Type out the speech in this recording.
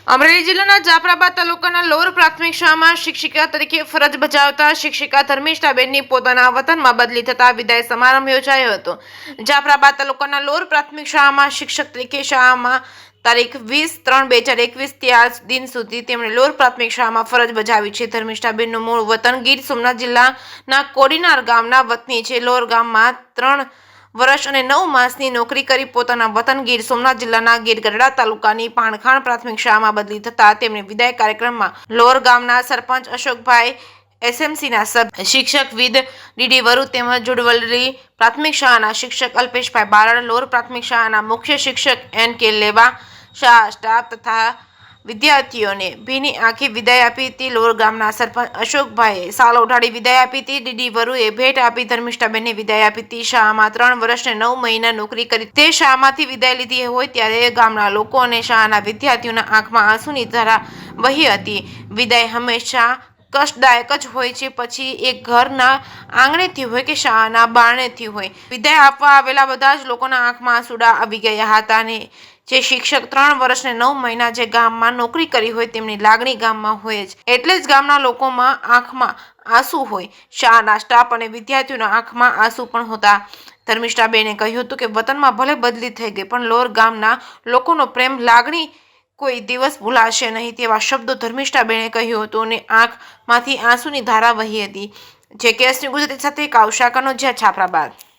અમરેલી જિલ્લાના જાફરાબાદ તાલુકાના લોર પ્રાથમિક શાળામાં શિક્ષિકા તરીકે ફરજ બજાવતા શિક્ષિકા ધર્મિષ્ઠાબેનની પોતાના વતનમાં બદલી થતા વિદાય સમારંભ યોજાયો હતો। જાફરાબાદ તાલુકાના લોર પ્રાથમિક શાળામાં શિક્ષક તરીકે શાળામાં તારીખ 20/3/2021 થી આજ દિન સુધી તેમણે લોર પ્રાથમિક શાળામાં ફરજ બજાવી છે। ધર્મિષ્ઠાબેનનું મૂળ વતન ગીર સોમનાથ જિલ્લાના કોડીનાર ગામના વતની છે। લોર ગામમાં 3 વર્ષ અને 9 માસની નોકરી કરી પોતાના વતન ગીર સોમનાથ જિલ્લાના ગીરગઢડા તાલુકાની પાણખાણ પ્રાથમિક શાળામાં બદલી થતા તેમણે વિદાય કાર્યક્રમમાં લોર ગામના સરપંચ અશોકભાઈ, એસએમસીના સભ્ય શિક્ષક વિદ ડીડી વરુ તેમજ જોડવલી પ્રાથમિક શાળાના શિક્ષક અલ્પેશભાઈ બારડ, લોર પ્રાથમિક શાળાના મુખ્ય શિક્ષક એન.કે. લેવા, શાળા સ્ટાફ તથા વિદ્યાર્થીઓને ભીની આંખે વિદાય આપી હતી। લોર ગામના સરપંચ અશોકભાઈએ સાલ ઓઢાડી વિદાય આપી હતી। ડીડી વરુએ ભેટ આપી ધર્મિષ્ઠાબેનને વિદાય આપી હતી। શાળામાં 3 વર્ષ અને 9 મહિના નોકરી કરી તે શાળામાંથી વિદાય લીધી હોય ત્યારે ગામના લોકો અને શાળાના વિદ્યાર્થીઓના આંખમાં આંસુની ધારા વહી હતી। વિદાય હંમેશા કષ્ટદાયક જ હોય છે, પછી એ ઘરના આંગણેથી હોય કે શાળાના બારણેથી હોય। વિદાય આપવા આવેલા બધા જ લોકોના આંખમાં આંસુડા આવી ગયા હતા અને જે શિક્ષક 3 વર્ષ અને 9 મહિના જે ગામમાં નોકરી કરી હોય તેમની લાગણી ગામમાં હોય જ, એટલે જ ગામના લોકોમાં આંખમાં આંસુ હોય। શાળાના સ્ટાફ અને વિદ્યાર્થીઓના આંખમાં આંસુ પણ હતા। ધર્મિષ્ઠાબેને કહ્યું હતું કે વતનમાં ભલે બદલી થઈ ગઈ પણ લોર ગામના લોકોનો પ્રેમ લાગણી કોઈ દિવસ ભૂલાશે નહીં તેવા શબ્દો ધર્મિષ્ઠાબેને કહ્યું હતું અને આંખમાંથી આંસુની ધારા વહી હતી। જે કેસની ગુજરાતી સાથે કાવશાકનો જ્યાં જાફરાબાદ।